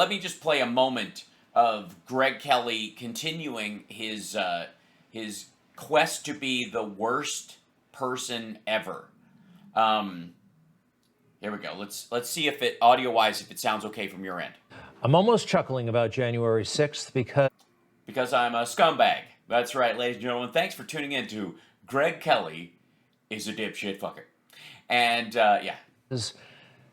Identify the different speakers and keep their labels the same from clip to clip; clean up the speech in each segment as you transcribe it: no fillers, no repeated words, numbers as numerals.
Speaker 1: let me just play a moment of Greg Kelly continuing his quest to be the worst person ever. Here we go. Let's see if it audio-wise if it sounds okay from your end.
Speaker 2: I'm almost chuckling about January 6th
Speaker 1: because I'm a scumbag. That's right, ladies and gentlemen. Thanks for tuning in to Greg Kelly is a dipshit fucker. And yeah.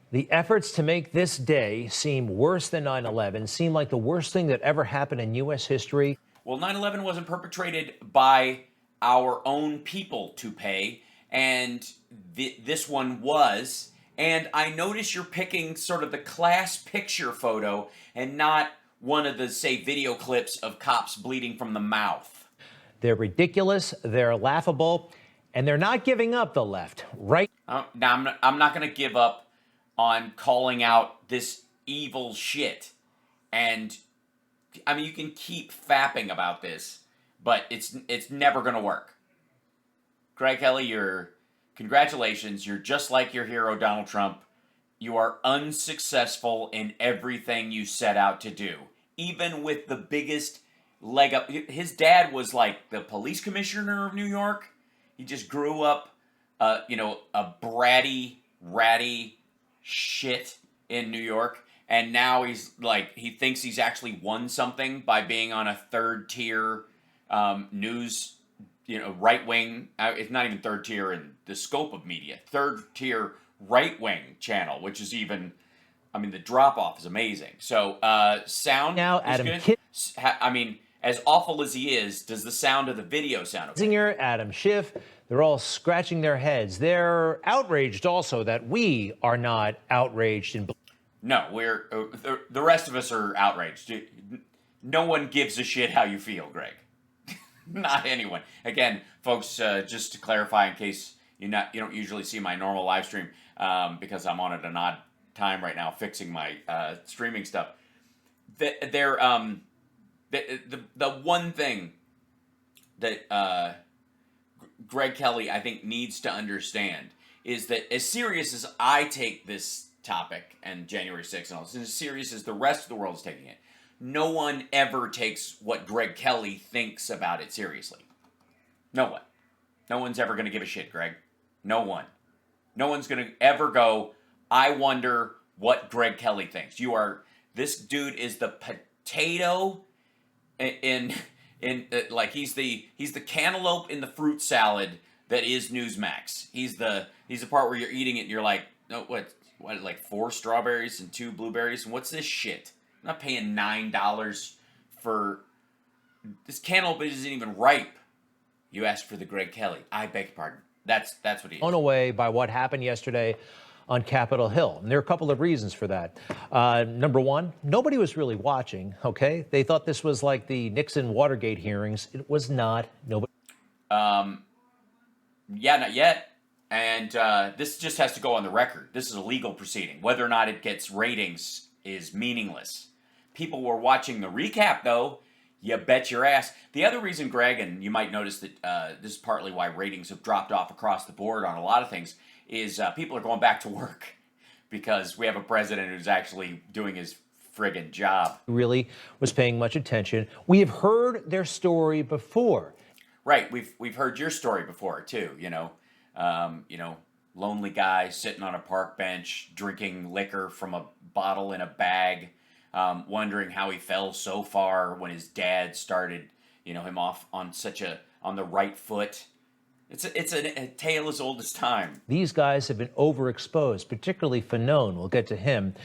Speaker 2: The efforts to make this day seem worse than 9/11 seem like the worst thing that ever happened in U.S. history.
Speaker 1: Well, 9/11 wasn't perpetrated by our own people to pay, and this one was. And I notice you're picking sort of the class picture photo and not one of the, say, video clips of cops bleeding from the mouth.
Speaker 2: They're ridiculous, they're laughable, and they're not giving up, the left, right?
Speaker 1: Now, I'm not going to give up on calling out this evil shit. And, I mean, you can keep fapping about this, but it's never going to work. Greg Kelly, congratulations, you're just like your hero, Donald Trump. You are unsuccessful in everything you set out to do. Even with the biggest leg up. His dad was like the police commissioner of New York. He just grew up, a bratty, ratty shit in New York. And now he's like, he thinks he's actually won something by being on a third tier news, right wing. It's not even third tier in the scope of media. Third tier right wing channel, which is even, I mean, the drop off is amazing. So sound
Speaker 2: now,
Speaker 1: is
Speaker 2: Adam
Speaker 1: good. I mean, as awful as he is, does the sound of the video sound okay?
Speaker 2: Singer, Adam Schiff, they're all scratching their heads. They're outraged also that we are not outraged.
Speaker 1: No, we're the rest of us are outraged. No one gives a shit how you feel, Greg. Not anyone. Again, folks, just to clarify, in case you don't usually see my normal live stream because I'm on at an odd time right now fixing my streaming stuff. The one thing that Greg Kelly, I think, needs to understand is that as serious as I take this topic and January 6th and all this, as serious as the rest of the world is taking it, no one ever takes what Greg Kelly thinks about it seriously. No one. No one's ever going to give a shit, Greg. No one. No one's going to ever go, I wonder what Greg Kelly thinks. This dude is the potato in like he's the cantaloupe in the fruit salad that is Newsmax. He's the part where you're eating it and you're like, no, what like 4 strawberries and 2 blueberries? And what's this shit? I'm not paying $9 for this cantaloupe isn't even ripe. You asked for the Greg Kelly. I beg your pardon. That's what he is.
Speaker 2: Blown away by what happened yesterday on Capitol Hill. And there are a couple of reasons for that. Number one, nobody was really watching, okay? They thought this was like the Nixon-Watergate hearings. It was not. Nobody.
Speaker 1: Yeah, not yet. And this just has to go on the record. This is a legal proceeding. Whether or not it gets ratings is meaningless. People were watching the recap, though. You bet your ass. The other reason, Greg, and you might notice that this is partly why ratings have dropped off across the board on a lot of things, is people are going back to work because we have a president who's actually doing his friggin' job.
Speaker 2: Really was paying much attention. We have heard their story before.
Speaker 1: Right, we've heard your story before too. Lonely guy sitting on a park bench drinking liquor from a bottle in a bag, wondering how he fell so far when his dad started, him off on the right foot. It's a tale as old as time.
Speaker 2: These guys have been overexposed, particularly Fanon. We'll get to him.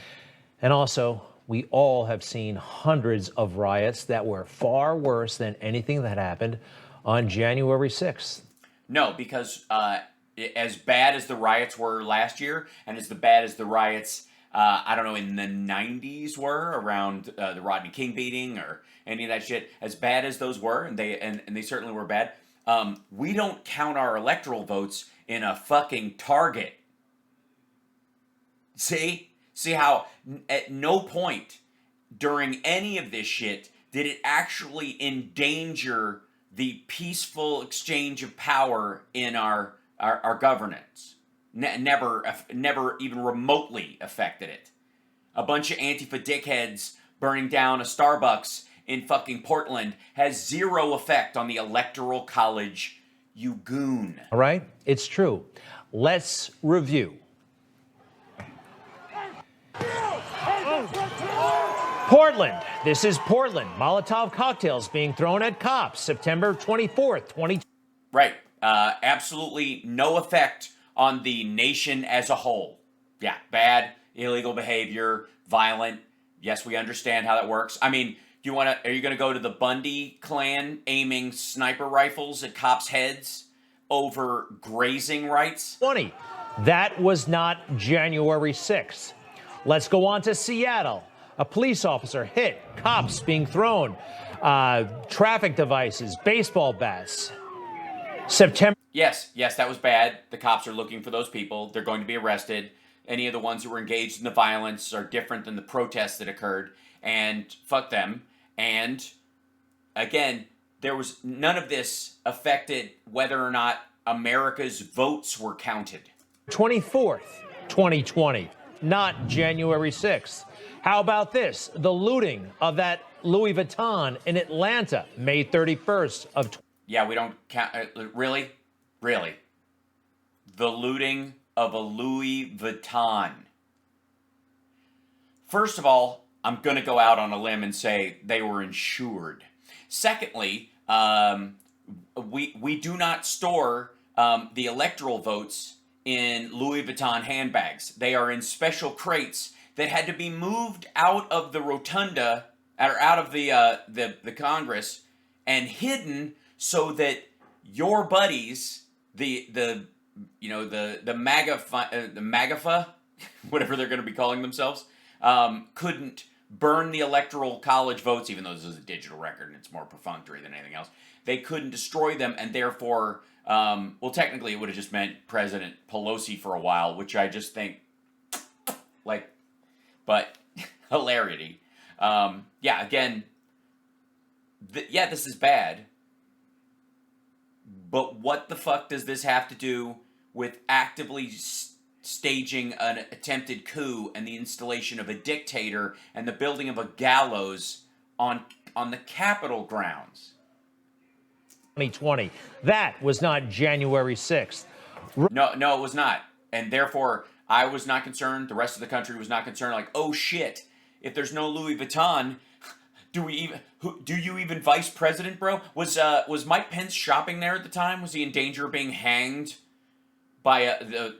Speaker 2: And also, we all have seen hundreds of riots that were far worse than anything that happened on January 6th.
Speaker 1: No, because as bad as the riots were last year, and as bad as the riots, in the 90s were around the Rodney King beating or any of that shit, as bad as those were, and they certainly were bad, we don't count our electoral votes in a fucking target. See how at no point during any of this shit did it actually endanger the peaceful exchange of power in our governance. Never even remotely affected it. A bunch of Antifa dickheads burning down a Starbucks in fucking Portland has zero effect on the Electoral College, you goon.
Speaker 2: All right? It's true. Let's review. Portland. This is Portland. Molotov cocktails being thrown at cops September 24th, 2020.
Speaker 1: Right. Absolutely no effect on the nation as a whole. Yeah, bad, illegal behavior, violent. Yes, we understand how that works. I mean, are you going to go to the Bundy clan aiming sniper rifles at cops' heads over grazing rights?
Speaker 2: That was not January 6th. Let's go on to Seattle. A police officer hit, cops being thrown, traffic devices, baseball bats. September.
Speaker 1: Yes, that was bad. The cops are looking for those people. They're going to be arrested. Any of the ones who were engaged in the violence are different than the protests that occurred, and fuck them. And again, there was none of this affected whether or not America's votes were counted.
Speaker 2: 24th, 2020, not January 6th. How about this? The looting of that Louis Vuitton in Atlanta, May 31st of.
Speaker 1: Yeah, we don't count. Really? The looting of a Louis Vuitton. First of all, I'm going to go out on a limb and say they were insured. Secondly, we do not store the electoral votes in Louis Vuitton handbags. They are in special crates that had to be moved out of the rotunda or out of the Congress and hidden so that your buddies, the MAGAFA, whatever they're going to be calling themselves, couldn't burn the electoral college votes, even though this is a digital record and it's more perfunctory than anything else. They couldn't destroy them, and therefore, well, technically it would have just meant President Pelosi for a while, which I just think, but hilarity. Again, this is bad. But what the fuck does this have to do with actively staging an attempted coup and the installation of a dictator and the building of a gallows on the Capitol grounds?
Speaker 2: 2020. That was not January 6th.
Speaker 1: No, it was not. And therefore, I was not concerned. The rest of the country was not concerned. Like, oh shit, if there's no Louis Vuitton, do you even vice president, bro? Was Mike Pence shopping there at the time? Was he in danger of being hanged by a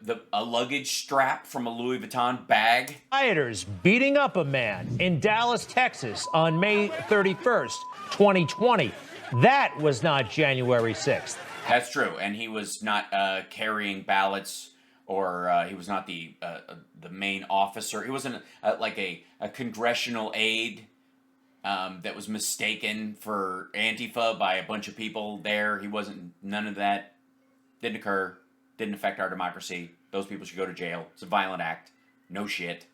Speaker 1: luggage strap from a Louis Vuitton bag?
Speaker 2: Rioters beating up a man in Dallas, Texas on May 31st, 2020. That was not January 6th.
Speaker 1: That's true, and he was not carrying ballots, or he was not the main officer. He wasn't like a congressional aide that was mistaken for Antifa by a bunch of people there. He wasn't. None of that didn't occur. Didn't affect our democracy. Those people should go to jail. It's a violent act. No shit.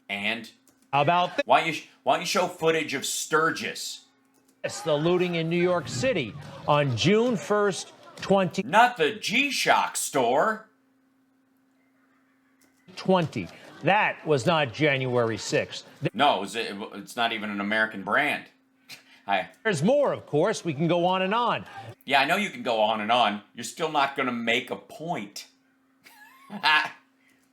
Speaker 1: And
Speaker 2: how about this?
Speaker 1: Why don't you show footage of Sturgis?
Speaker 2: It's the looting in New York City on June 1st, 2020.
Speaker 1: Not the G-Shock store.
Speaker 2: That was not January 6th.
Speaker 1: No, it's not even an American brand.
Speaker 2: There's more, of course. We can go on and on.
Speaker 1: Yeah, I know you can go on and on. You're still not going to make a point.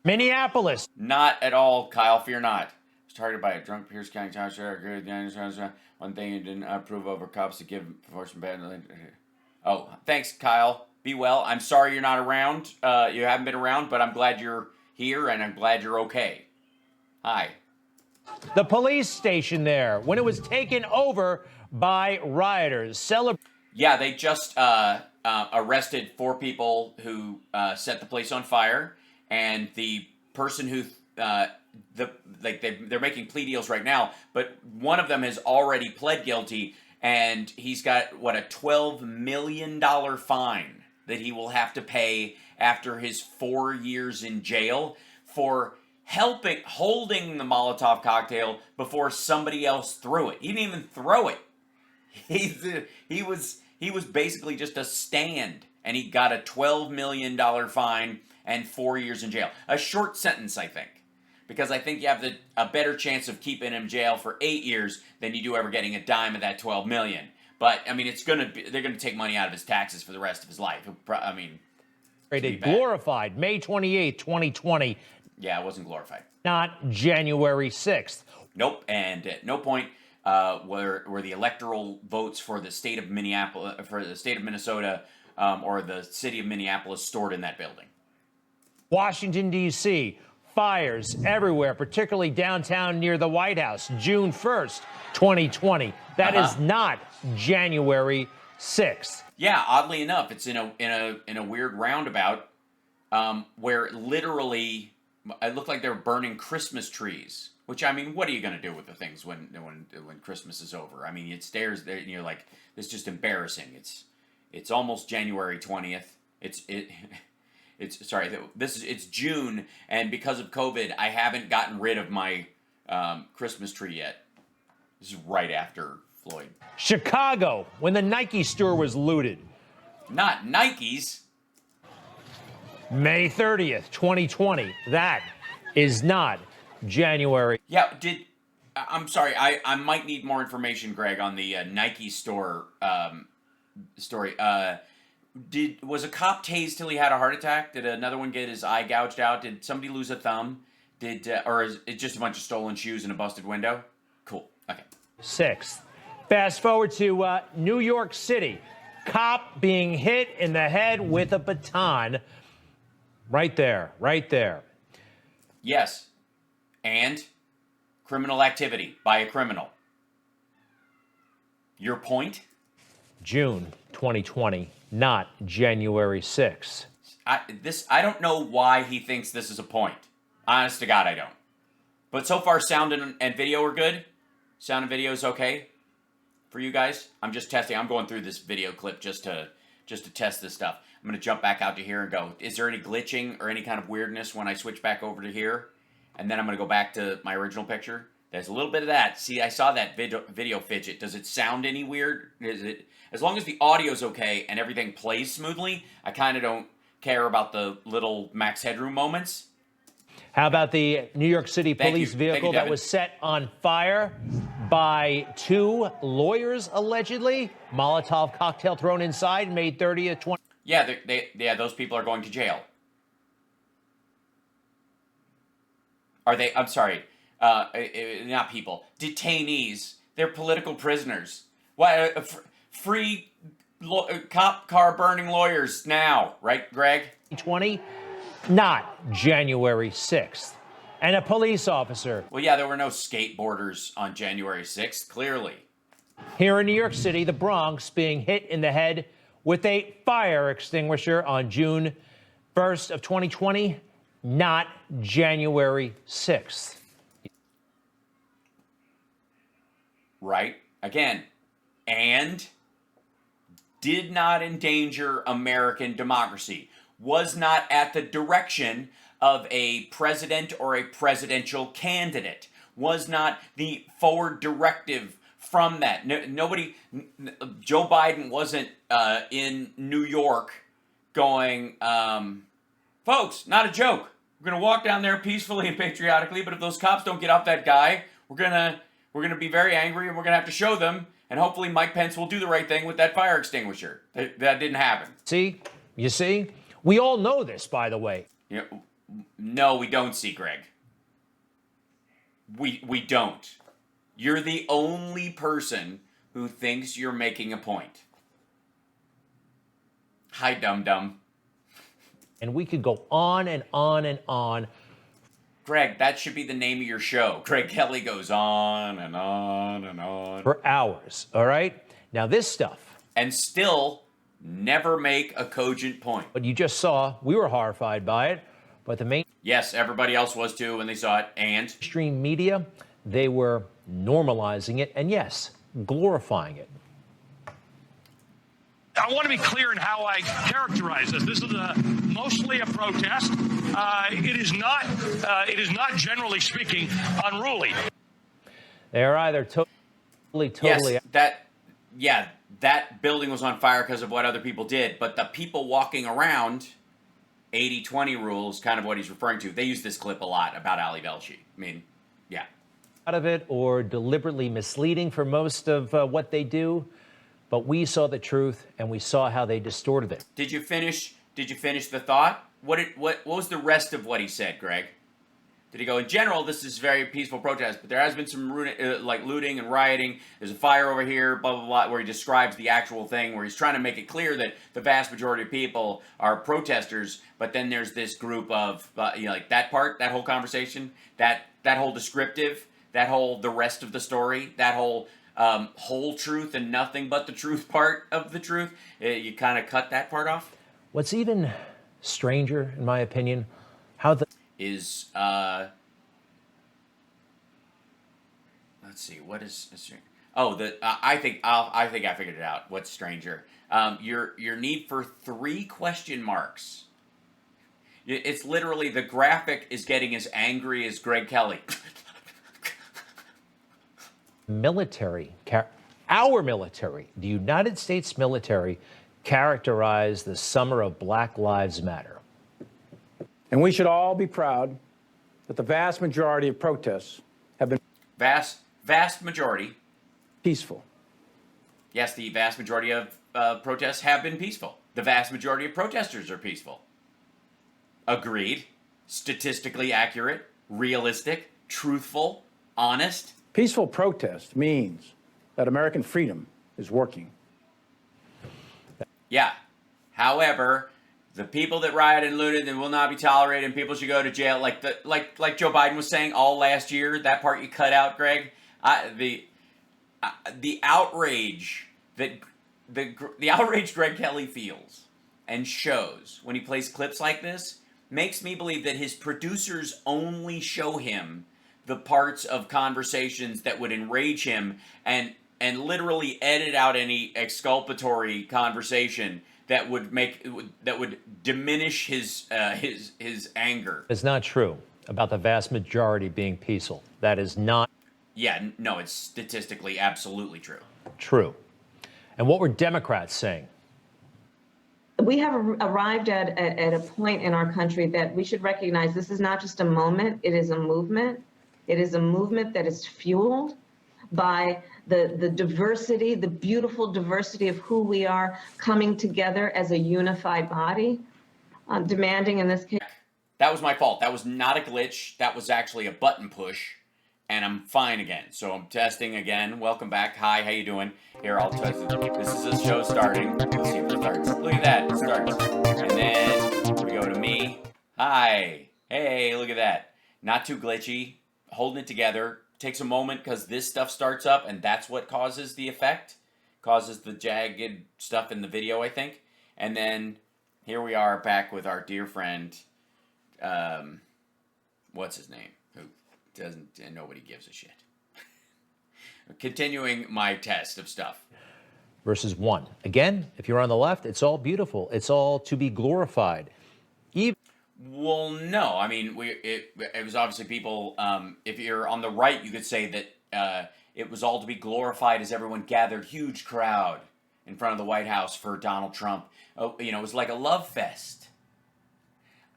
Speaker 2: Minneapolis.
Speaker 1: Not at all, Kyle. Fear not. Was targeted by a drunk Pierce County Town Sheriff. One thing you didn't approve over cops to give enforcement bad. Oh, thanks, Kyle. Be well. I'm sorry you're not around. You haven't been around, but I'm glad you're here, and I'm glad you're okay. Hi.
Speaker 2: The police station there, when it was taken over by rioters.
Speaker 1: Yeah, they just arrested 4 people who set the place on fire, and the person who they're making plea deals right now, but one of them has already pled guilty, and he's got a $12 million fine that he will have to pay after his 4 years in jail for holding the Molotov cocktail before somebody else threw it. He didn't even throw it. He was basically just a stand, and he got a $12 million fine and 4 years in jail. A short sentence, I think, because I think you have a better chance of keeping him in jail for 8 years than you do ever getting a dime of that $12 million. But I mean, they're gonna take money out of his taxes for the rest of his life. I mean,
Speaker 2: glorified May 28th, 2020.
Speaker 1: Yeah, it wasn't glorified.
Speaker 2: Not January 6th.
Speaker 1: Nope, and at no point were the electoral votes for the state of Minneapolis, for the state of Minnesota, or the city of Minneapolis stored in that building.
Speaker 2: Washington, D.C., fires everywhere, particularly downtown near the White House, June 1st, 2020. That is not January 6th.
Speaker 1: Yeah, oddly enough, it's in a weird roundabout where literally it looked like they were burning Christmas trees. Which, I mean, what are you going to do with the things when Christmas is over? I mean, it stares there, and you're like, this is just embarrassing. It's almost January 20th. It's June, and because of COVID, I haven't gotten rid of my Christmas tree yet. This is right after Floyd.
Speaker 2: Chicago, when the Nike store was looted.
Speaker 1: Not Nikes.
Speaker 2: May 30th, 2020. That is not January.
Speaker 1: Yeah, I'm sorry. I might need more information, Greg, on the Nike store story. Was a cop tased till he had a heart attack? Did another one get his eye gouged out? Did somebody lose a thumb? Or is it just a bunch of stolen shoes and a busted window? Cool. Okay.
Speaker 2: 6th. Fast forward to New York City. Cop being hit in the head with a baton. Right there. Right there.
Speaker 1: Yes. And criminal activity by a criminal. Your point?
Speaker 2: June 2020, not January 6th.
Speaker 1: I don't know why he thinks this is a point. Honest to God, I don't. But so far, sound and video are good. Sound and video is okay for you guys. I'm just testing. I'm going through this video clip just to test this stuff. I'm going to jump back out to here and go, is there any glitching or any kind of weirdness when I switch back over to here? And then I'm going to go back to my original picture. There's a little bit of that. See, I saw that video fidget. Does it sound any weird? Is it, as long as the audio's okay and everything plays smoothly, I kind of don't care about the little Max Headroom moments.
Speaker 2: How about the New York City police vehicle that was set on fire by 2 lawyers, allegedly? Molotov cocktail thrown inside, May 30th, 20.
Speaker 1: Yeah, those people are going to jail. Are they? I'm sorry. Not people. Detainees. They're political prisoners. Why? Free cop car burning lawyers now, right, Greg?
Speaker 2: 20, not January 6th. And a police officer.
Speaker 1: Well, yeah, there were no skateboarders on January 6th, clearly.
Speaker 2: Here in New York City, the Bronx being hit in the head with a fire extinguisher on June 1st of 2020, not January 6th.
Speaker 1: Right? Again, and did not endanger American democracy, was not at the direction of a president or a presidential candidate, was not the forward directive from that. Nobody, Joe Biden wasn't in New York going, folks, not a joke. We're going to walk down there peacefully and patriotically, but if those cops don't get off that guy, we're going to be very angry, and we're going to have to show them, and hopefully Mike Pence will do the right thing with that fire extinguisher. That didn't happen.
Speaker 2: See? You see? We all know this, by the way.
Speaker 1: You know, no, we don't, see, Greg. We don't. You're the only person who thinks you're making a point. Hi, dum-dum.
Speaker 2: And we could go on and on and on.
Speaker 1: Greg, that should be the name of your show. Greg Kelly goes on and on and on.
Speaker 2: For hours, all right? Now this stuff.
Speaker 1: And still never make a cogent point.
Speaker 2: But you just saw, we were horrified by it, but the main...
Speaker 1: Yes, everybody else was too when they saw it, and?
Speaker 2: Mainstream media, they were normalizing it, and yes, glorifying it.
Speaker 3: I want to be clear in how I characterize this. This is mostly a protest. It is not, generally speaking, unruly.
Speaker 2: They are either totally.
Speaker 1: Yes, that. That building was on fire because of what other people did, but the people walking around 80-20 rule is kind of what he's referring to. They use this clip a lot about Ali Velshi. I mean, yeah.
Speaker 2: Out of it or deliberately misleading for most of what they do, but we saw the truth and we saw how they distorted it.
Speaker 1: Did you finish the thought? What was the rest of what he said, Greg? Did he go, in general, this is very peaceful protest, but there has been some looting and rioting. There's a fire over here, blah, blah, blah, where he describes the actual thing, where he's trying to make it clear that the vast majority of people are protesters, but then there's this group of, like that part, that whole conversation, that whole descriptive, that whole the rest of the story, that whole whole truth and nothing but the truth part of the truth. You kind of cut that part off.
Speaker 2: What's even stranger, in my opinion, how the
Speaker 1: is let's see, what is I think I figured it out. What's stranger? Your need for 3 question marks. It's literally the graphic is getting as angry as Greg Kelly.
Speaker 2: military, our military, the United States military, characterized the summer of Black Lives Matter.
Speaker 4: And we should all be proud that the vast majority of protests have been
Speaker 1: vast majority
Speaker 4: peaceful.
Speaker 1: Yes, the vast majority of protests have been peaceful. The vast majority of protesters are peaceful. Agreed. Statistically accurate, realistic, truthful, honest.
Speaker 4: Peaceful protest means that American freedom is working.
Speaker 1: Yeah. However, the people that riot and looted and will not be tolerated, and people should go to jail, like Joe Biden was saying all last year. That part you cut out, Greg. The outrage that the outrage Greg Kelly feels and shows when he plays clips like this makes me believe that his producers only show him the parts of conversations that would enrage him and literally edit out any exculpatory conversation that would diminish his anger.
Speaker 2: It's not true about the vast majority being peaceful. That is not
Speaker 1: Yeah, no, it's statistically absolutely true.
Speaker 2: true. And what were Democrats saying?
Speaker 5: We have arrived at a point in our country that we should recognize this is not just a moment, it is a movement. It is a movement that is fueled by the diversity, the beautiful diversity of who we are coming together as a unified body, demanding in this case.
Speaker 1: That was my fault. That was not a glitch. That was actually a button push, and I'm fine again. So I'm testing again. Welcome back. Hi, how you doing? Here, I'll test it. This is the show starting. Let's see if it starts. Look at that. It starts. And then we go to me. Hi. Hey, look at that. Not too glitchy. Holding it together. Takes a moment because this stuff starts up, and that's what causes the effect. Causes the jagged stuff in the video, I think. And then here we are back with our dear friend, what's his name? Who doesn't, and nobody gives a shit. Continuing my test of stuff.
Speaker 2: Verses 1. Again, if you're on the left, it's all beautiful. It's all to be glorified.
Speaker 1: Well, no. I mean, it was obviously people, if you're on the right, you could say that it was all to be glorified as everyone gathered, huge crowd in front of the White House for Donald Trump. Oh, it was like a love fest.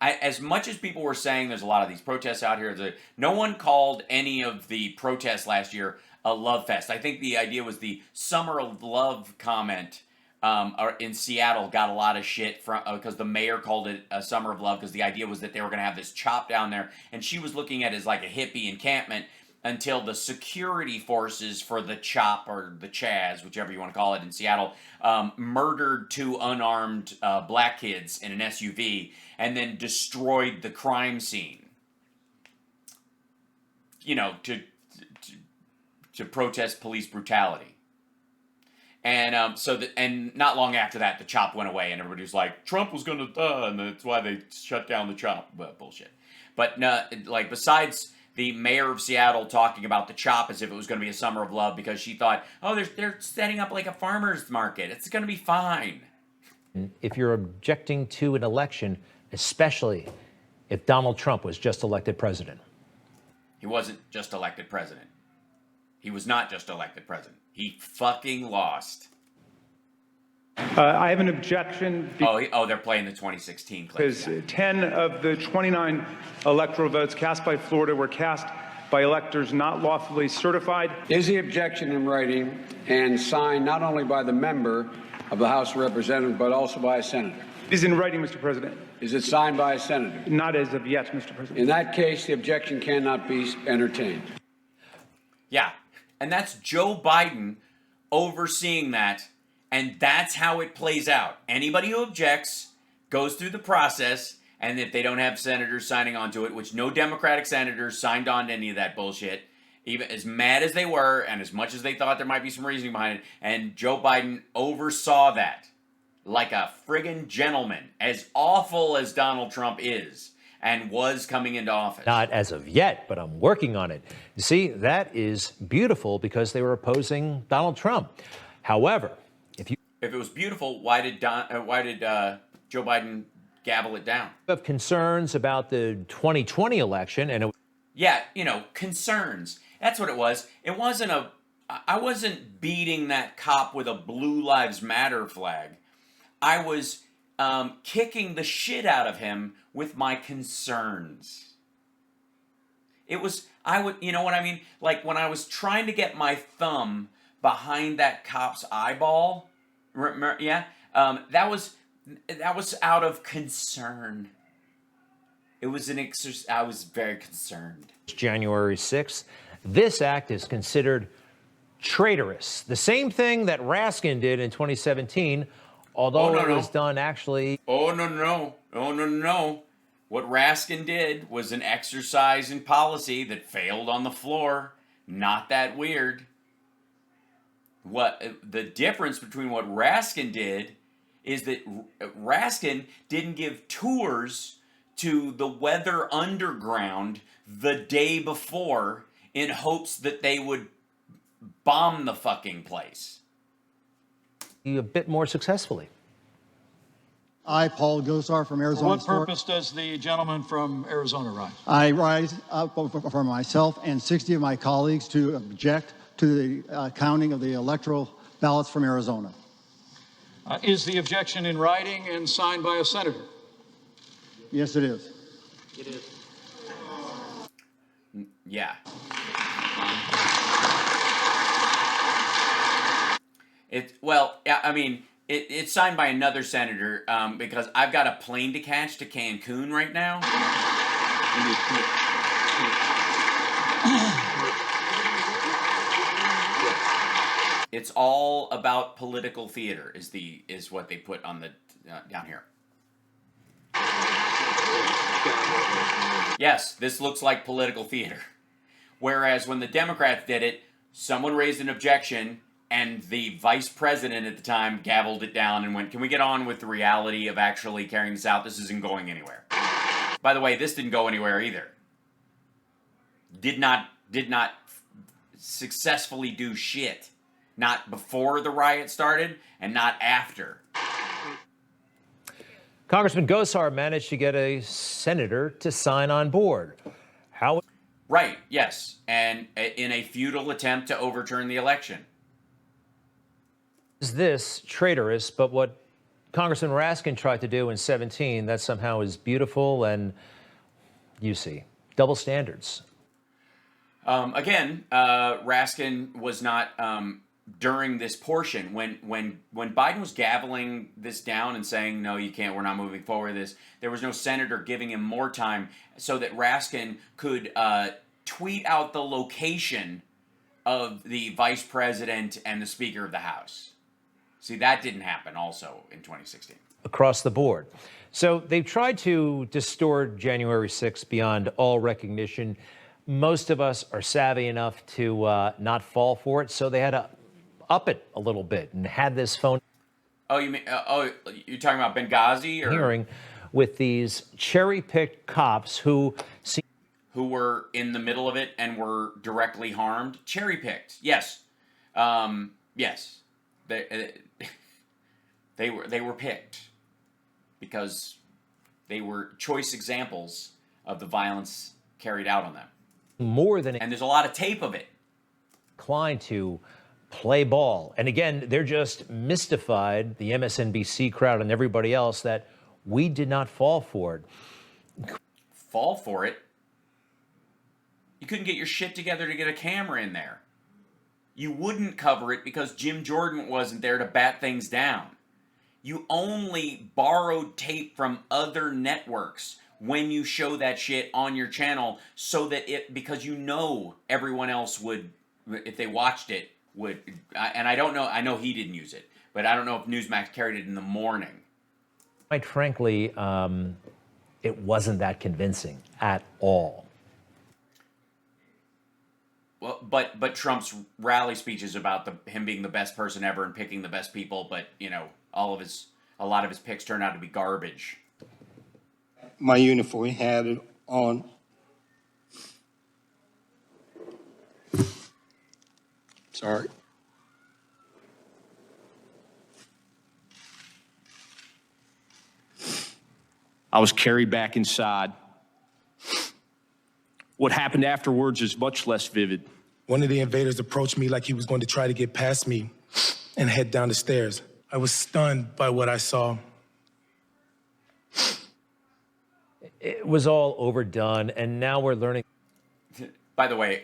Speaker 1: As much as people were saying there's a lot of these protests out here, no one called any of the protests last year a love fest. I think the idea was the Summer of Love comment in Seattle got a lot of shit from because the mayor called it a Summer of Love because the idea was that they were going to have this chop down there, and she was looking at it as like a hippie encampment until the security forces for the chop or the Chaz, whichever you want to call it, in Seattle, murdered 2 unarmed black kids in an SUV and then destroyed the crime scene. To protest police brutality. And and not long after that, the chop went away, and everybody was like, Trump was going to, and that's why they shut down the chop. Bullshit. But besides the mayor of Seattle talking about the chop as if it was going to be a summer of love because she thought, oh, they're setting up like a farmer's market. It's going to be fine.
Speaker 2: If you're objecting to an election, especially if Donald Trump was just elected president.
Speaker 1: He wasn't just elected president. He was not just elected president. He fucking lost.
Speaker 6: I have an objection
Speaker 1: They're playing the 2016 clip.
Speaker 6: because 10 of the 29 electoral votes cast by Florida were cast by electors not lawfully certified.
Speaker 7: Is the objection in writing and signed not only by the member of the House of Representatives, but also by a senator?
Speaker 6: It is in writing, Mr. President.
Speaker 7: Is it signed by a senator?
Speaker 6: Not as of yet, Mr. President.
Speaker 7: In that case, the objection cannot be entertained.
Speaker 1: Yeah, and that's Joe Biden overseeing that, and that's how it plays out. Anybody who objects goes through the process, and if they don't have senators signing on to it, which no Democratic senators signed on to any of that bullshit, even as mad as they were and as much as they thought there might be some reasoning behind it, and Joe Biden oversaw that like a friggin' gentleman, as awful as Donald Trump is and was coming into office.
Speaker 2: Not as of yet, but I'm working on it. You see, that is beautiful because they were opposing Donald Trump. However, if
Speaker 1: it was beautiful, why did Joe Biden gavel it down?
Speaker 2: have concerns about the 2020 election, and
Speaker 1: Yeah, concerns. That's what it was. It wasn't I wasn't beating that cop with a Blue Lives Matter flag. I was kicking the shit out of him with my concerns. You know what I mean? Like when I was trying to get my thumb behind that cop's eyeball, that was out of concern. It was I was very concerned.
Speaker 2: January 6th, this act is considered traitorous. The same thing that Raskin did in 2017, although it was done actually.
Speaker 1: No. What Raskin did was an exercise in policy that failed on the floor. Not that weird. What the difference between what Raskin did is that Raskin didn't give tours to the Weather Underground the day before in hopes that they would bomb the fucking place.
Speaker 2: A bit more successfully.
Speaker 8: I, Paul Gosar from Arizona.
Speaker 9: For what purpose does the gentleman from Arizona rise?
Speaker 8: I rise up for myself and 60 of my colleagues to object to the counting of the electoral ballots from Arizona.
Speaker 9: Is the objection in writing and signed by a senator?
Speaker 8: Yes, it is.
Speaker 9: It is.
Speaker 1: Yeah. It's signed by another senator because I've got a plane to catch to Cancun right now. It's all about political theater is what they put on the down here. Yes, this looks like political theater. Whereas when the Democrats did it, someone raised an objection and the vice president at the time gavelled it down and went, "Can we get on with the reality of actually carrying this out? This isn't going anywhere." By the way, this didn't go anywhere either. Did not successfully do shit. Not before the riot started and not after.
Speaker 2: Congressman Gosar managed to get a senator to sign on board. How?
Speaker 1: Right, yes, and in a futile attempt to overturn the election.
Speaker 2: Is this traitorous? But what Congressman Raskin tried to do in 17, that somehow is beautiful, and you see, double standards.
Speaker 1: Raskin was not during this portion when Biden was gaveling this down and saying, "No, you can't. We're not moving forward with this." There was no senator giving him more time so that Raskin could tweet out the location of the vice president and the Speaker of the House. See, that didn't happen also in 2016.
Speaker 2: Across the board. So they've tried to distort January 6th beyond all recognition. Most of us are savvy enough to not fall for it, so they had to up it a little bit and had this phone.
Speaker 1: Oh, you mean? You're talking about Benghazi or
Speaker 2: hearing with these cherry-picked cops who
Speaker 1: were in the middle of it and were directly harmed. Cherry-picked, yes, yes. They were picked because they were choice examples of the violence carried out on them.
Speaker 2: more than
Speaker 1: and there's a lot of tape of it.
Speaker 2: Inclined to play ball. And again, they're just mystified, the MSNBC crowd and everybody else, that we did not fall for it.
Speaker 1: Fall for it? You couldn't get your shit together to get a camera in there. You wouldn't cover it because Jim Jordan wasn't there to bat things down. You only borrowed tape from other networks when you show that shit on your channel, so that because you know everyone else would, if they watched it, would, and I don't know, I know he didn't use it, but I don't know if Newsmax carried it in the morning.
Speaker 2: Quite frankly, it wasn't that convincing at all.
Speaker 1: Well, but Trump's rally speeches about him being the best person ever and picking the best people, but you know, a lot of his picks turned out to be garbage.
Speaker 10: My uniform had it on. Sorry.
Speaker 11: I was carried back inside. What happened afterwards is much less vivid.
Speaker 12: One of the invaders approached me like he was going to try to get past me and head down the stairs. I was stunned by what I saw.
Speaker 2: It was all overdone, and now we're learning.
Speaker 1: By the way,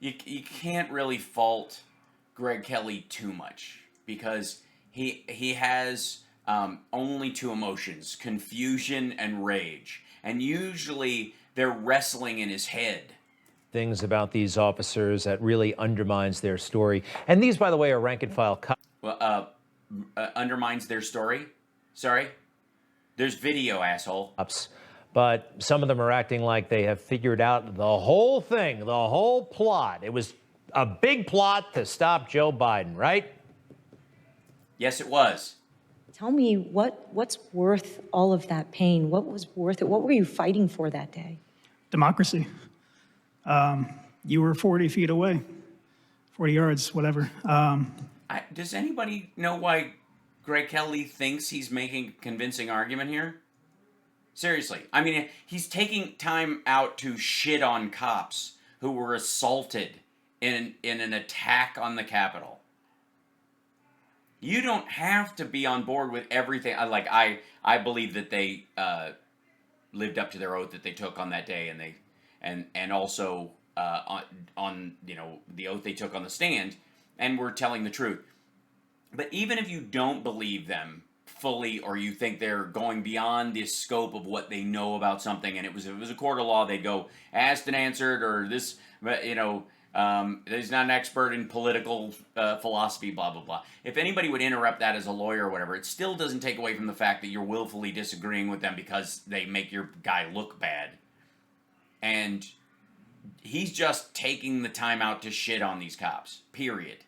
Speaker 1: you can't really fault Greg Kelly too much, because he has only two emotions: confusion and rage, and usually they're wrestling in his head.
Speaker 2: Things about these officers that really undermines their story. And these, by the way, are rank and file cops.
Speaker 1: Well, undermines their story? Sorry? There's video, asshole.
Speaker 2: But some of them are acting like they have figured out the whole thing, the whole plot. It was a big plot to stop Joe Biden, right?
Speaker 1: Yes, it was.
Speaker 13: Tell me what's worth all of that pain? What was worth it? What were you fighting for that day?
Speaker 14: Democracy. You were 40 feet away, 40 yards, whatever.
Speaker 1: Does anybody know why Greg Kelly thinks he's making a convincing argument here? Seriously. I mean, he's taking time out to shit on cops who were assaulted in an attack on the Capitol. You don't have to be on board with everything. I believe that they lived up to their oath that they took on that day, and also on you know, the oath they took on the stand, and were telling the truth. But even if you don't believe them fully, or you think they're going beyond the scope of what they know about something, and if it was a court of law, they'd go asked and answered, or this, you know, he's not an expert in political philosophy, blah, blah, blah. If anybody would interrupt that as a lawyer or whatever, it still doesn't take away from the fact that you're willfully disagreeing with them because they make your guy look bad. And he's just taking the time out to shit on these cops, period.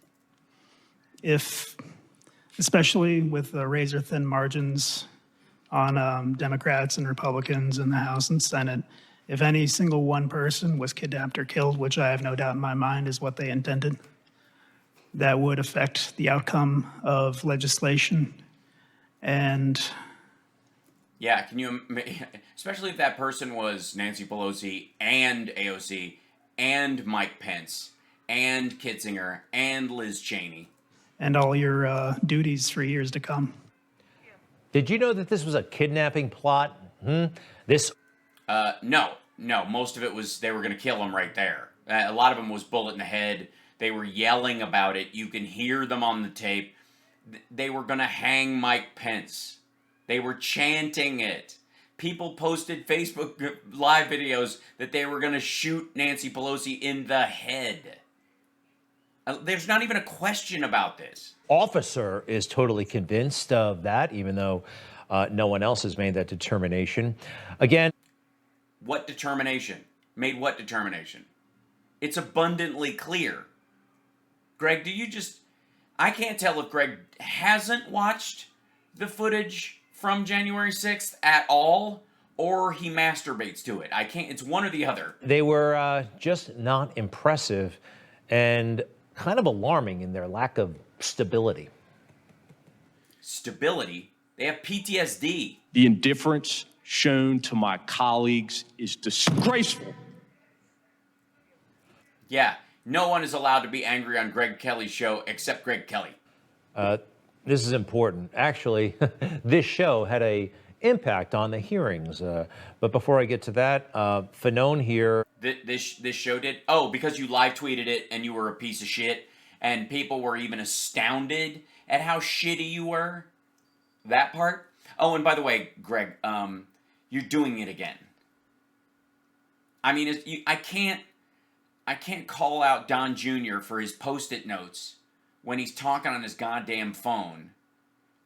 Speaker 14: Especially with the razor-thin margins on Democrats and Republicans in the House and Senate, if any single one person was kidnapped or killed, which I have no doubt in my mind is what they intended, that would affect the outcome of legislation. And
Speaker 1: yeah, can you, especially if that person was Nancy Pelosi and AOC and Mike Pence and Kitzinger and Liz Cheney.
Speaker 14: And all your duties for years to come.
Speaker 2: Did you know that this was a kidnapping plot?
Speaker 1: No. Most of it was they were going to kill him right there. A lot of them was bullet in the head. They were yelling about it. You can hear them on the tape. They were going to hang Mike Pence. They were chanting it. People posted Facebook live videos that they were going to shoot Nancy Pelosi in the head. There's not even a question about this.
Speaker 2: Officer is totally convinced of that, even though no one else has made that determination. Again,
Speaker 1: what determination? Made what determination? It's abundantly clear. Greg, I can't tell if Greg hasn't watched the footage from January 6th at all, or he masturbates to it. I can't, it's one or the other.
Speaker 2: They were just not impressive and kind of alarming in their lack of stability.
Speaker 1: Stability? They have PTSD.
Speaker 11: The indifference shown to my colleagues is disgraceful.
Speaker 1: Yeah, No one is allowed to be angry on Greg Kelly's show except Greg Kelly.
Speaker 2: This is important. Actually, this show had a impact on the hearings. But before I get to that, Fanone here.
Speaker 1: This show did? Oh, because you live tweeted it and you were a piece of shit, and people were even astounded at how shitty you were? That part? Oh, and by the way, Greg, you're doing it again. I mean, I can't call out Don Jr. for his Post-it notes when he's talking on his goddamn phone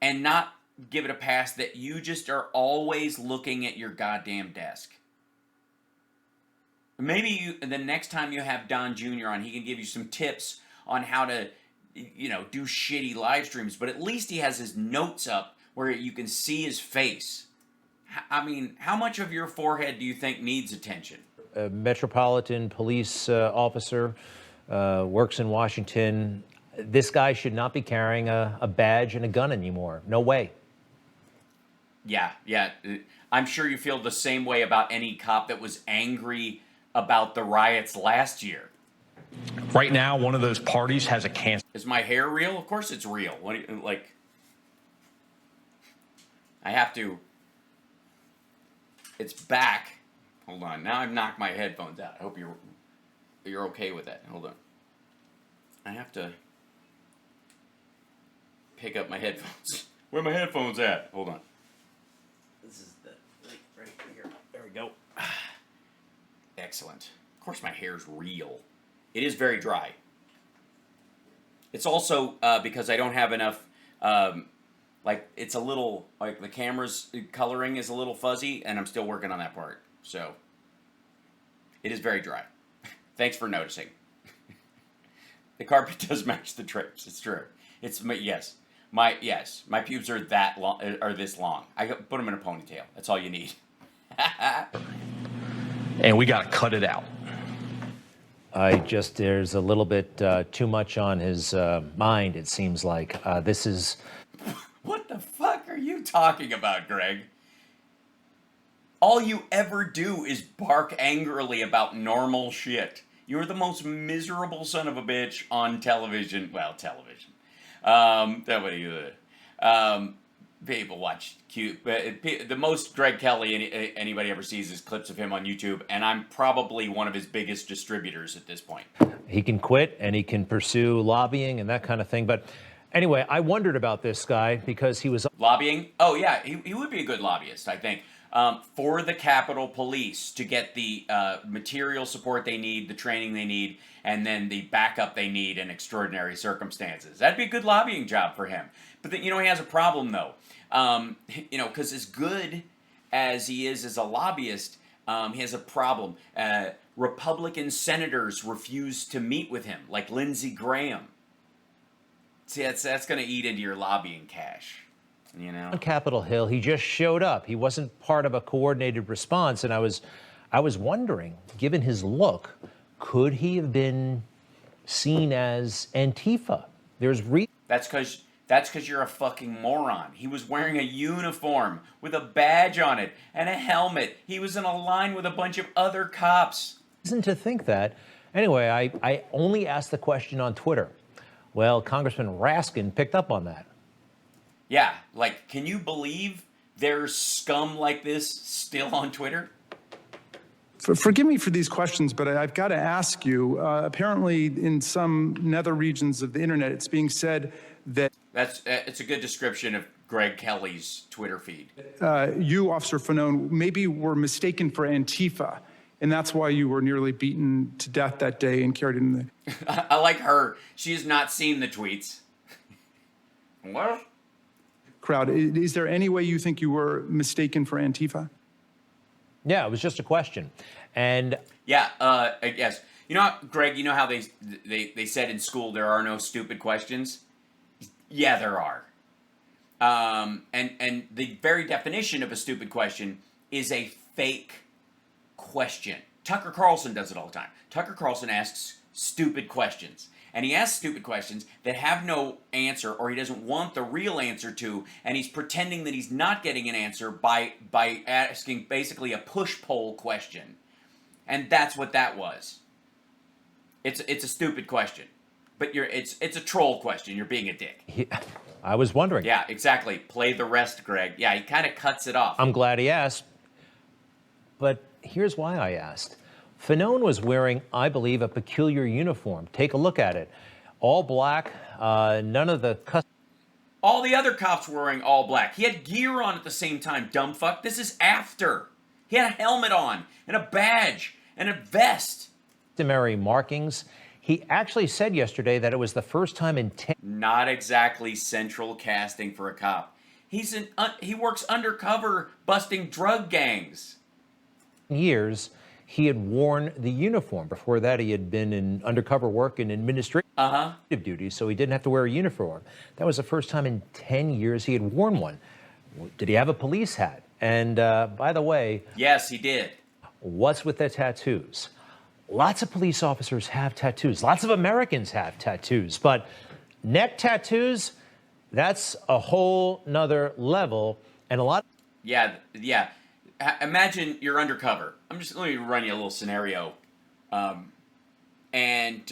Speaker 1: and not give it a pass that you just are always looking at your goddamn desk. Maybe the next time you have Don Jr. on, he can give you some tips on how to, do shitty live streams, but at least he has his notes up where you can see his face. I mean, how much of your forehead do you think needs attention?
Speaker 2: A Metropolitan Police officer, works in Washington. This guy should not be carrying a badge and a gun anymore. No way.
Speaker 1: Yeah. I'm sure you feel the same way about any cop that was angry about the riots last year.
Speaker 11: Right now, one of those parties has a cancer.
Speaker 1: Is my hair real? Of course it's real. What do you, like? I have to. It's back. Hold on. Now I've knocked my headphones out. I hope you're okay with that. Hold on. I have to pick up my headphones. Where are my headphones at? Hold on. This is the right here. There we go. Excellent. Of course my hair's real. It is very dry. It's also because I don't have enough, it's a little, the camera's coloring is a little fuzzy, and I'm still working on that part. So, it is very dry. Thanks for noticing. The carpet does match the drapes. It's true. My pubes are that long, are this long. I put them in a ponytail. That's all you need.
Speaker 11: And we got to cut it out.
Speaker 2: There's a little bit too much on his mind, it seems like. This is...
Speaker 1: What the fuck are you talking about, Greg? All you ever do is bark angrily about normal shit. You're the most miserable son of a bitch on television. Well, television. People watch cute. The most Greg Kelly anybody ever sees is clips of him on YouTube, and I'm probably one of his biggest distributors at this point.
Speaker 2: He can quit, and he can pursue lobbying and that kind of thing. But anyway, I wondered about this guy because he was...
Speaker 1: Lobbying? Oh, yeah, he would be a good lobbyist, I think. For the Capitol Police to get the material support they need, the training they need, and then the backup they need in extraordinary circumstances. That'd be a good lobbying job for him. But he has a problem, though. Because as good as he is as a lobbyist, he has a problem. Republican senators refuse to meet with him, like Lindsey Graham. See, that's going to eat into your lobbying cash.
Speaker 2: On Capitol Hill, he just showed up. He wasn't part of a coordinated response, and I was wondering, given his look, could he have been seen as Antifa?
Speaker 1: That's because you're a fucking moron. He was wearing a uniform with a badge on it and a helmet. He was in a line with a bunch of other cops.
Speaker 2: Reason to think that. Anyway, I only asked the question on Twitter. Well, Congressman Raskin picked up on that.
Speaker 1: Yeah, can you believe there's scum like this still on Twitter?
Speaker 6: Forgive me for these questions, but I've got to ask you, apparently in some nether regions of the internet, it's being said that...
Speaker 1: It's a good description of Greg Kelly's Twitter feed.
Speaker 6: You, Officer Fanone, maybe were mistaken for Antifa, and that's why you were nearly beaten to death that day and carried in the...
Speaker 1: I like her. She has not seen the tweets. What?
Speaker 6: Crowd. Is there any way you think you were mistaken for Antifa?
Speaker 2: Yeah, it was just a question. And
Speaker 1: yeah, I guess. Greg, how they said in school there are no stupid questions? Yeah, there are. And the very definition of a stupid question is a fake question. Tucker Carlson does it all the time. Tucker Carlson asks stupid questions. And he asks stupid questions that have no answer, or he doesn't want the real answer to, and he's pretending that he's not getting an answer by asking basically a push-poll question. And that's what that was. It's a stupid question, but it's a troll question. You're being a dick.
Speaker 2: I was wondering.
Speaker 1: Yeah, exactly. Play the rest, Greg. Yeah, he kind of cuts it off.
Speaker 2: I'm glad he asked. But here's why I asked. Fanone was wearing, I believe, a peculiar uniform. Take a look at it. All black, none of the...
Speaker 1: All the other cops were wearing all black. He had gear on at the same time, dumb fuck. This is after. He had a helmet on, and a badge, and a vest.
Speaker 2: Customary markings. He actually said yesterday that it was the first time in 10...
Speaker 1: Not exactly central casting for a cop. He works undercover busting drug gangs.
Speaker 2: ...years he had worn the uniform. Before that, he had been in undercover work and administrative duties, so he didn't have to wear a uniform. That was the first time in 10 years he had worn one. Did he have a police hat? And by the way...
Speaker 1: Yes, he did.
Speaker 2: What's with the tattoos? Lots of police officers have tattoos. Lots of Americans have tattoos. But neck tattoos, that's a whole nother level. And a lot...
Speaker 1: Yeah. Imagine you're undercover. Let me run you a little scenario. And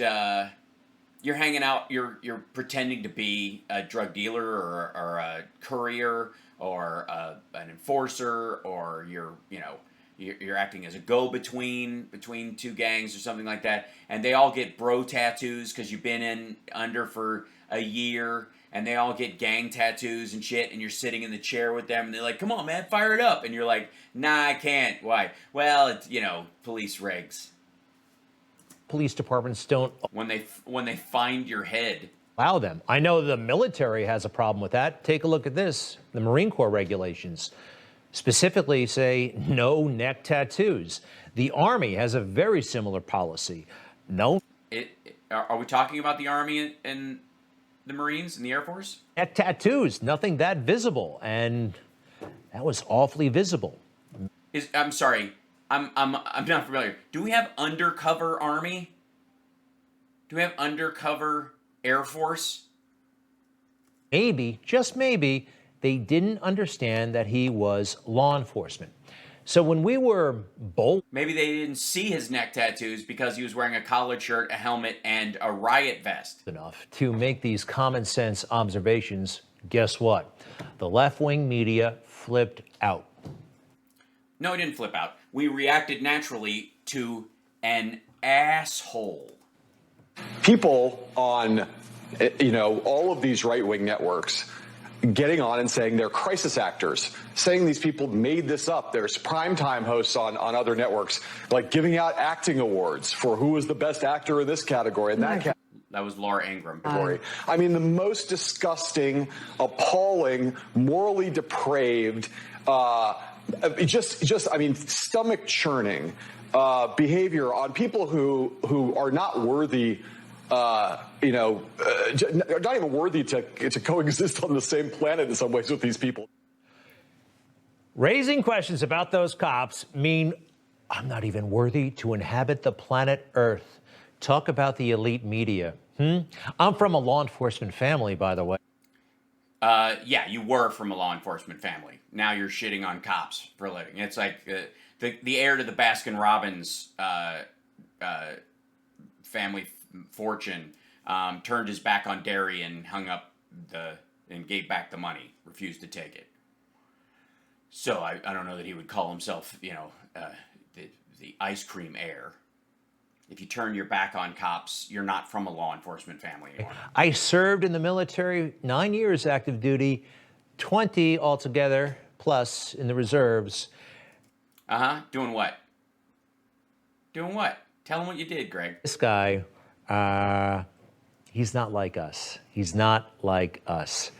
Speaker 1: you're hanging out, you're pretending to be a drug dealer or a courier or an enforcer, or you're acting as a go-between between two gangs or something like that, and they all get bro tattoos because you've been under for a year, and they all get gang tattoos and shit, and you're sitting in the chair with them, and they're like, come on, man, fire it up. And you're like, nah, I can't. Why? Well, it's, police regs.
Speaker 2: Police departments don't...
Speaker 1: When they find your head.
Speaker 2: Allow them. I know the military has a problem with that. Take a look at this. The Marine Corps regulations specifically say no neck tattoos. The Army has a very similar policy. No...
Speaker 1: Are we talking about the Army and the Marines and the Air Force?
Speaker 2: Neck tattoos, nothing that visible, and that was awfully visible.
Speaker 1: I'm sorry, I'm not familiar. Do we have undercover Army? Do we have undercover Air Force?
Speaker 2: Maybe, just maybe, they didn't understand that he was law enforcement. So when we were bold...
Speaker 1: Maybe they didn't see his neck tattoos because he was wearing a collared shirt, a helmet, and a riot vest.
Speaker 2: Enough to make these common sense observations, guess what? The left-wing media flipped out.
Speaker 1: No, it didn't flip out. We reacted naturally to an asshole.
Speaker 15: People on, all of these right-wing networks getting on and saying they're crisis actors, saying these people made this up. There's primetime hosts on other networks, like giving out acting awards for who was the best actor in this category and that category.
Speaker 1: That was Laura Ingraham.
Speaker 15: I mean, the most disgusting, appalling, morally depraved, stomach churning behavior on people who are not worthy. Not even worthy to coexist on the same planet in some ways with these people.
Speaker 2: Raising questions about those cops mean I'm not even worthy to inhabit the planet Earth. Talk about the elite media. I'm from a law enforcement family, by the way.
Speaker 1: Yeah, you were from a law enforcement family. Now you're shitting on cops for a living. It's like the heir to the Baskin-Robbins family fortune turned his back on dairy and hung up and gave back the money, refused to take it. So I don't know that he would call himself, the ice cream heir. If you turn your back on cops, you're not from a law enforcement family anymore.
Speaker 2: I served in the military, 9 years active duty, 20 altogether, plus in the reserves.
Speaker 1: Doing what? Doing what? Tell him what you did, Greg.
Speaker 2: This guy, he's not like us. He's not like us.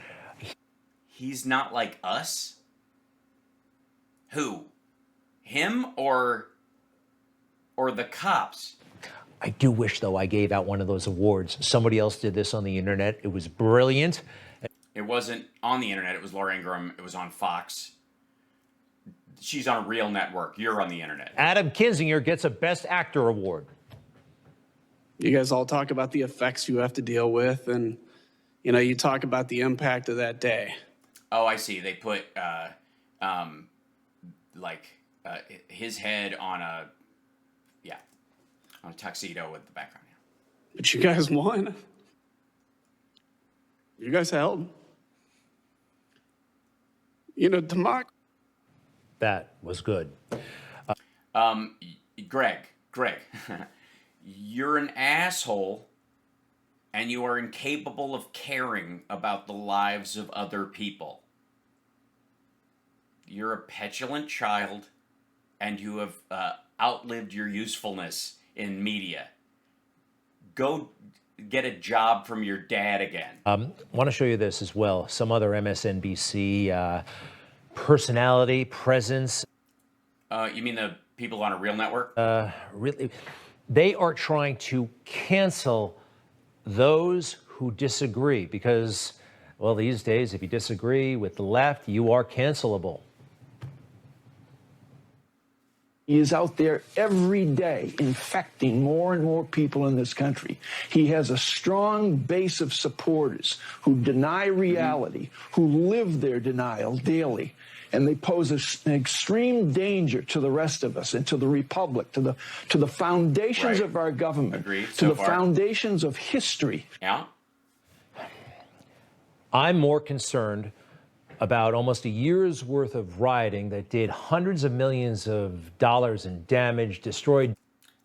Speaker 1: He's not like us? Who? Him or the cops?
Speaker 2: I do wish, though, I gave out one of those awards. Somebody else did this on the internet. It was brilliant.
Speaker 1: It wasn't on the internet. It was Laura Ingraham. It was on Fox. She's on a real network. You're on the internet.
Speaker 2: Adam Kinzinger gets a Best Actor award.
Speaker 16: You guys all talk about the effects you have to deal with, and, you talk about the impact of that day.
Speaker 1: Oh, I see. They put, his head on a tuxedo with the background.
Speaker 16: But you guys won. You guys held. You know,
Speaker 2: That was good.
Speaker 1: Greg, you're an asshole, and you are incapable of caring about the lives of other people. You're a petulant child, and you have outlived your usefulness in media. Go get a job from your dad again.
Speaker 2: Want to show you this as well. Some other MSNBC personality, presence.
Speaker 1: You mean the people on a real network?
Speaker 2: Really, they are trying to cancel those who disagree because, well, these days, if you disagree with the left, you are cancelable.
Speaker 17: He is out there every day infecting more and more people in this country. He has a strong base of supporters who deny reality, who live their denial daily. And they pose an extreme danger to the rest of us and to the republic, to the foundations of our government,
Speaker 1: Agreed.
Speaker 17: to
Speaker 1: So
Speaker 17: the
Speaker 1: far.
Speaker 17: foundations of history.
Speaker 1: Yeah?
Speaker 2: I'm more concerned about almost a year's worth of rioting that did hundreds of millions of dollars in damage, destroyed.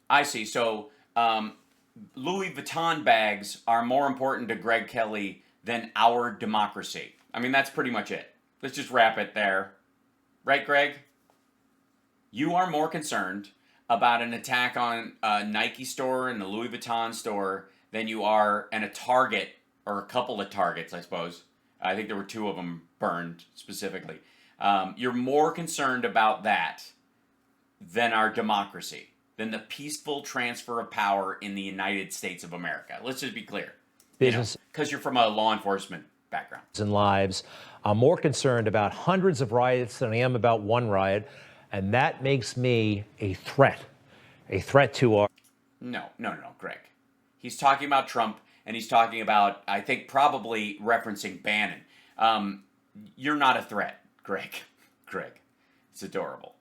Speaker 1: I see. So Louis Vuitton bags are more important to Greg Kelly than our democracy. I mean, that's pretty much it. Let's just wrap it there. Right, Greg? You are more concerned about an attack on a Nike store and the Louis Vuitton store than you are in a Target, or a couple of Targets, I suppose. I think there were 2 of them burned specifically. You're more concerned about that than our democracy, than the peaceful transfer of power in the United States of America. Let's just be clear.
Speaker 2: Business.
Speaker 1: Because you're from a law enforcement background.
Speaker 2: And lives. I'm more concerned about hundreds of riots than I am about one riot, and that makes me a threat to our.
Speaker 1: No, Greg. He's talking about Trump, and he's talking about, I think, probably referencing Bannon. You're not a threat, Greg. It's adorable.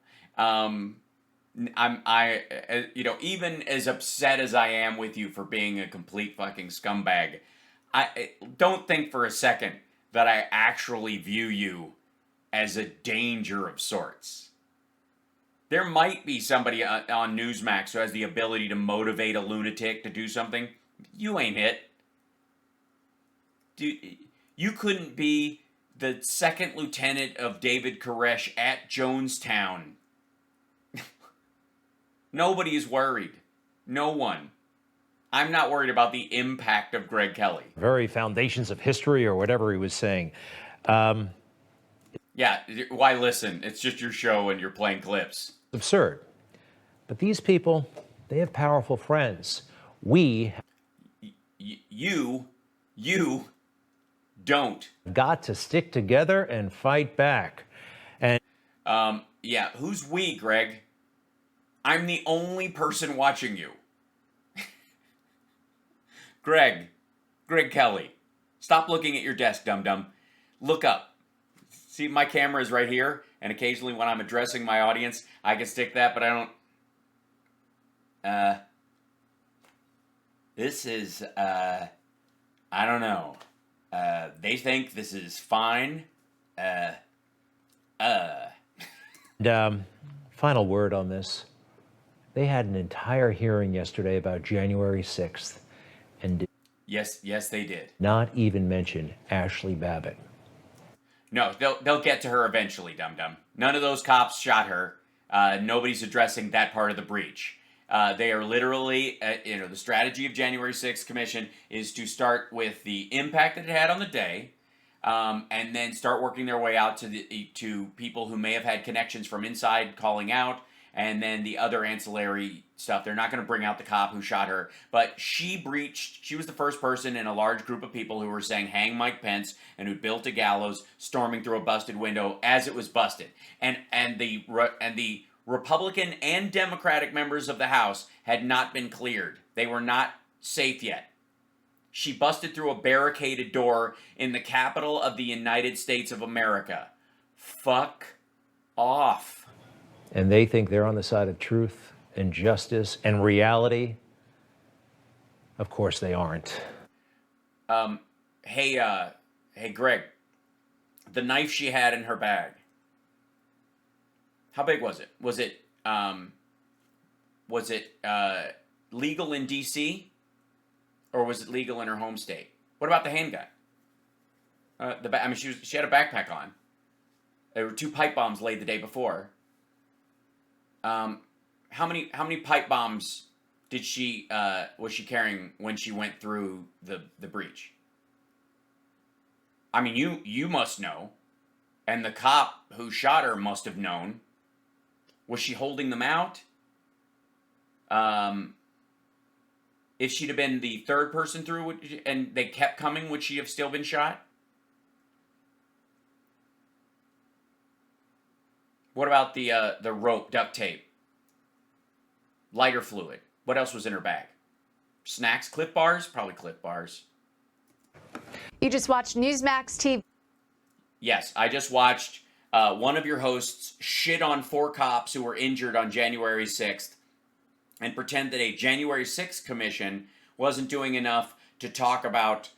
Speaker 1: Even as upset as I am with you for being a complete fucking scumbag, I don't think for a second that I actually view you as a danger of sorts. There might be somebody on Newsmax who has the ability to motivate a lunatic to do something. You ain't it. You couldn't be the second lieutenant of David Koresh at Jonestown. Nobody is worried. No one. I'm not worried about the impact of Greg Kelly.
Speaker 2: Very foundations of history, or whatever he was saying.
Speaker 1: Yeah, why listen? It's just your show and you're playing clips.
Speaker 2: Absurd. But these people, they have powerful friends. We.
Speaker 1: You don't.
Speaker 2: Got to stick together and fight back. And.
Speaker 1: Yeah, who's we, Greg? I'm the only person watching you. Greg Kelly, stop looking at your desk, dum-dum. Look up. See, my camera is right here, and occasionally when I'm addressing my audience, I can stick that, but I don't... This is, I don't know. They think this is fine.
Speaker 2: Final word on this. They had an entire hearing yesterday about January 6th. And
Speaker 1: yes, they did.
Speaker 2: Not even mention Ashley Babbitt.
Speaker 1: No, they'll get to her eventually, dum-dum. None of those cops shot her. Nobody's addressing that part of the breach. They are literally, the strategy of January 6th Commission is to start with the impact that it had on the day, and then start working their way out to people who may have had connections from inside calling out, and then the other ancillary stuff. They're not going to bring out the cop who shot her, but she was the first person in a large group of people who were saying hang Mike Pence, and who built a gallows storming through a busted window as it was busted. And the Republican and Democratic members of the House had not been cleared. They were not safe yet. She busted through a barricaded door in the capital of the United States of America. Fuck off.
Speaker 2: And they think they're on the side of truth and justice and reality. Of course they aren't.
Speaker 1: Hey, Greg, the knife she had in her bag, how big was it? Was it legal in D.C. or was it legal in her home state? What about the handgun? She had a backpack on. There were 2 pipe bombs laid the day before. How many pipe bombs did was she carrying when she went through the breach? I mean, you must know, and the cop who shot her must have known. Was she holding them out? If she'd have been the third person through and they kept coming, would she have still been shot? What about the rope, duct tape, lighter fluid? What else was in her bag? Snacks, Cliff Bars? Probably Cliff Bars.
Speaker 18: You just watched Newsmax TV.
Speaker 1: Yes, I just watched one of your hosts shit on 4 cops who were injured on January 6th and pretend that a January 6th commission wasn't doing enough to talk about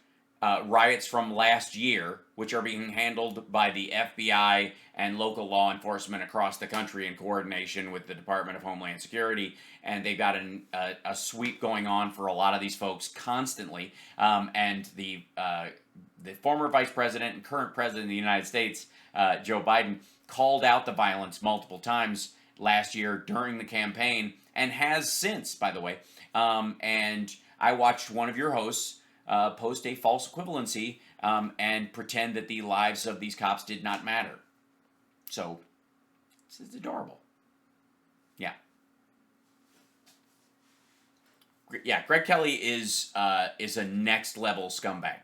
Speaker 1: riots from last year, which are being handled by the FBI and local law enforcement across the country in coordination with the Department of Homeland Security. And they've got a sweep going on for a lot of these folks constantly. And the former vice president and current president of the United States, Joe Biden, called out the violence multiple times last year during the campaign and has since, by the way. And I watched one of your hosts post a false equivalency and pretend that the lives of these cops did not matter. So, this is adorable. Yeah. Yeah, Greg Kelly is a next level scumbag.